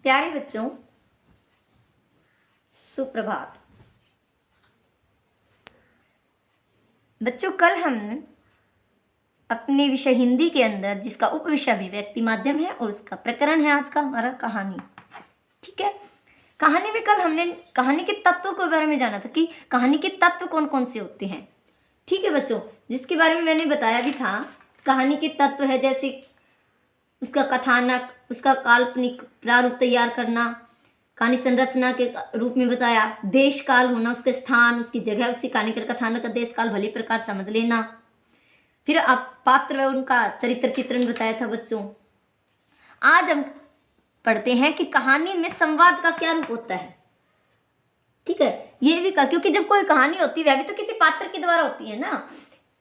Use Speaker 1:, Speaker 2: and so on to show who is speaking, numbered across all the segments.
Speaker 1: प्यारे बच्चों, सुप्रभात। बच्चों, कल हम अपने विषय हिंदी के अंदर, जिसका उप विषय अभिव्यक्ति माध्यम है और उसका प्रकरण है आज का हमारा कहानी। ठीक है। कहानी में कल हमने कहानी के तत्वों के बारे में जाना था कि कहानी के तत्व कौन कौन से होते हैं। ठीक है बच्चों, जिसके बारे में मैंने बताया भी था। कहानी के तत्व है जैसे उसका कथानक, उसका काल्पनिक प्रारूप तैयार करना, कहानी संरचना के रूप में बताया, देश काल होना, उसके स्थान, उसकी जगह, उसकी कहानी का कथानक का देश काल भली प्रकार समझ लेना। फिर आप पात्र व उनका चरित्र चित्रण बताया था बच्चों। आज हम पढ़ते हैं कि कहानी में संवाद का क्या रूप होता है। ठीक है, ये भी क्योंकि जब कोई कहानी होती है वह भी तो किसी पात्र के द्वारा होती है ना।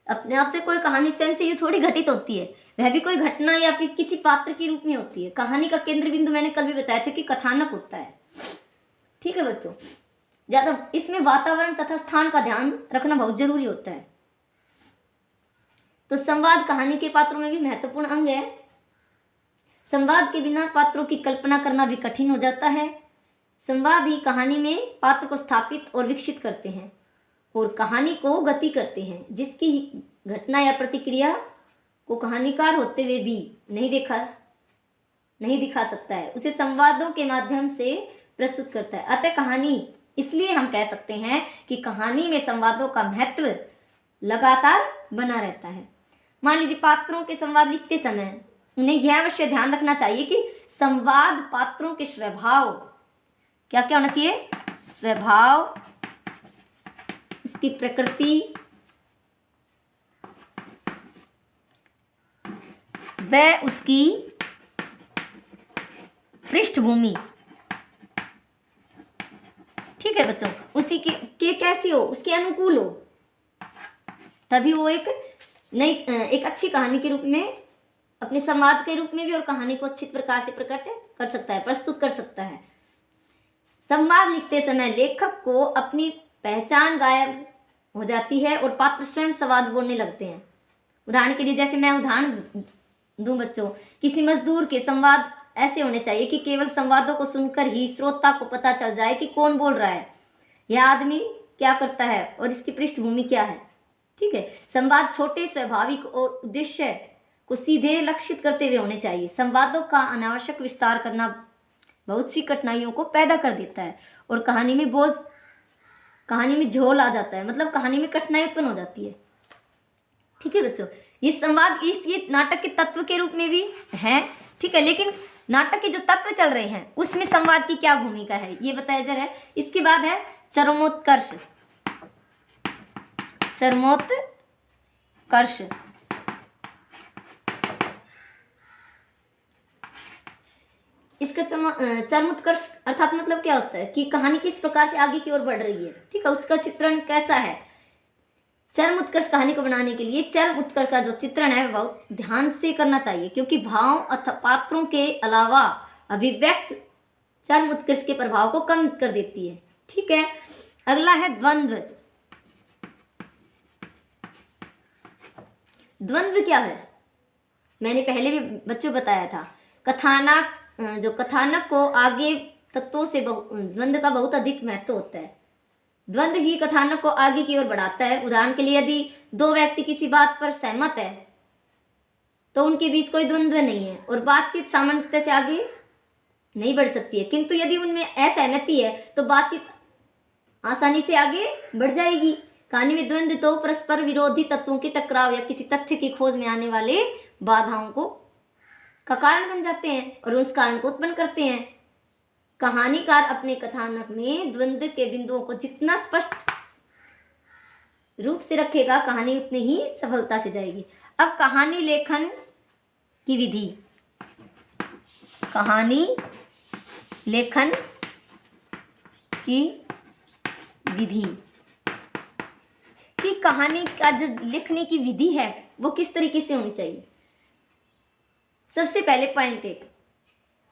Speaker 1: अपने आप से कोई कहानी स्वयं से ये थोड़ी घटित होती है, वह भी कोई घटना या फिर किसी पात्र के रूप में होती है। कहानी का केंद्र बिंदु मैंने कल भी बताया था कि कथानक होता है। ठीक है बच्चों, ज्यादा इसमें वातावरण तथा स्थान का ध्यान रखना बहुत जरूरी होता है। तो संवाद कहानी के पात्रों में भी महत्वपूर्ण अंग है। संवाद के बिना पात्रों की कल्पना करना भी कठिन हो जाता है। संवाद ही कहानी में पात्र को स्थापित और विकसित करते हैं और कहानी को गति करते हैं, जिसकी घटना या प्रतिक्रिया को कहानीकार होते हुए भी नहीं दिखा सकता है, उसे संवादों के माध्यम से प्रस्तुत करता है। अतः कहानी, इसलिए हम कह सकते हैं कि कहानी में संवादों का महत्व लगातार बना रहता है। मान लीजिए पात्रों के संवाद लिखते समय उन्हें यह अवश्य ध्यान रखना चाहिए कि संवाद पात्रों के स्वभाव, क्या क्या होना चाहिए, स्वभाव, उसकी प्रकृति व उसकी पृष्ठभूमि। ठीक है बच्चों, उसी के कैसी हो, उसके अनुकूल हो, तभी वो एक अच्छी कहानी के रूप में, अपने संवाद के रूप में भी और कहानी को अच्छी प्रकार से प्रकट कर सकता है, प्रस्तुत कर सकता है। संवाद लिखते समय लेखक को अपनी पहचान गायब हो जाती है और पात्र स्वयं संवाद बोलने लगते हैं। उदाहरण के लिए, जैसे मैं उदाहरण दूं बच्चों, किसी मजदूर के संवाद ऐसे होने चाहिए कि केवल संवादों को सुनकर ही श्रोता को पता चल जाए कि कौन बोल रहा है, यह आदमी क्या करता है और इसकी पृष्ठभूमि क्या है। ठीक है। संवाद छोटे, स्वाभाविक और उद्देश्य को सीधे लक्षित करते हुए होने चाहिए। संवादों का अनावश्यक विस्तार करना बहुत सी कठिनाइयों को पैदा कर देता है और कहानी में झोल आ जाता है, मतलब कहानी में कठिनाई उत्पन्न हो जाती है। ठीक है बच्चों, ये संवाद ये नाटक के तत्व के रूप में भी है। ठीक है, लेकिन नाटक के जो तत्व चल रहे हैं उसमें संवाद की क्या भूमिका है ये बताया जा रहा है। इसके बाद है चरमोत्कर्ष। इसका चरमोत्कर्ष अर्थात मतलब क्या होता है कि कहानी किस प्रकार से आगे की ओर बढ़ रही है। ठीक है, उसका चित्रण कैसा है। चरम उत्कर्ष कहानी को बनाने के लिए चरम उत्कर्ष का जो चित्रण है वह ध्यान से करना चाहिए, क्योंकि भाव अथवा पात्रों के अलावा अभिव्यक्त चरम उत्कर्ष के प्रभाव को कम कर देती है। ठीक है, अगला है द्वंद्व। द्वंद्व क्या है, मैंने पहले भी बच्चों बताया था। कथानक को आगे तत्वों से द्वंद्व का बहुत अधिक महत्व होता है। द्वंद्व ही कथानक को आगे की ओर बढ़ाता है। उदाहरण के लिए, यदि दो व्यक्ति किसी बात पर सहमत है तो उनके बीच कोई द्वंद्व नहीं है और बातचीत सामान्यतः से आगे नहीं बढ़ सकती है। किंतु यदि उनमें असहमति है तो बातचीत आसानी से आगे बढ़ जाएगी। कहानी में द्वंद्व तो परस्पर विरोधी तत्वों के टकराव या किसी तथ्य की खोज में आने वाले बाधाओं का कारण बन जाते हैं और उस कारण को उत्पन्न करते हैं। कहानीकार अपने कथानक में द्वंद्व के बिंदुओं को जितना स्पष्ट रूप से रखेगा, कहानी उतनी ही सफलता से जाएगी। अब कहानी लेखन की विधि। कहानी लेखन की विधि कि कहानी का जो लिखने की विधि है वो किस तरीके से होनी चाहिए। सबसे पहले पॉइंट 1,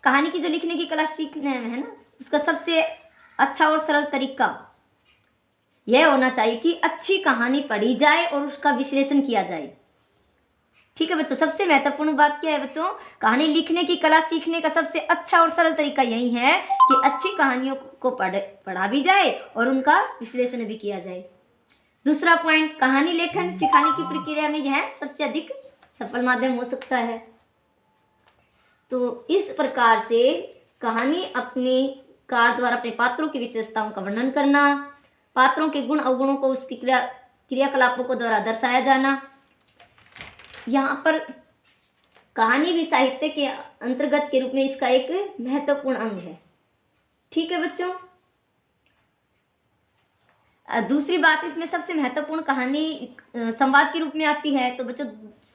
Speaker 1: कहानी की जो लिखने की कला सीखने में है ना, उसका सबसे अच्छा और सरल तरीका यह होना चाहिए कि अच्छी कहानी पढ़ी जाए और उसका विश्लेषण किया जाए। ठीक है बच्चों, सबसे महत्वपूर्ण बात क्या है बच्चों, कहानी लिखने की कला सीखने का सबसे अच्छा और सरल तरीका यही है कि अच्छी कहानियों को पढ़ा भी जाए और उनका विश्लेषण भी किया जाए। दूसरा पॉइंट, कहानी लेखन सिखाने की प्रक्रिया में यह सबसे अधिक सफल माध्यम हो सकता है। तो इस प्रकार से कहानी अपने कार द्वारा अपने पात्रों की विशेषताओं का वर्णन करना, पात्रों के गुण अवगुणों को उसकी क्रियाकलापों को द्वारा दर्शाया जाना, यहाँ पर कहानी भी साहित्य के अंतर्गत के रूप में इसका एक महत्वपूर्ण अंग है। ठीक है बच्चों, दूसरी बात इसमें सबसे महत्वपूर्ण कहानी संवाद के रूप में आती है। तो बच्चों,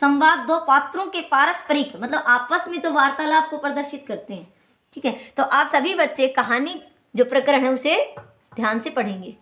Speaker 1: संवाद दो पात्रों के पारस्परिक मतलब आपस में जो वार्तालाप को प्रदर्शित करते हैं। ठीक है, तो आप सभी बच्चे कहानी जो प्रकरण है उसे ध्यान से पढ़ेंगे।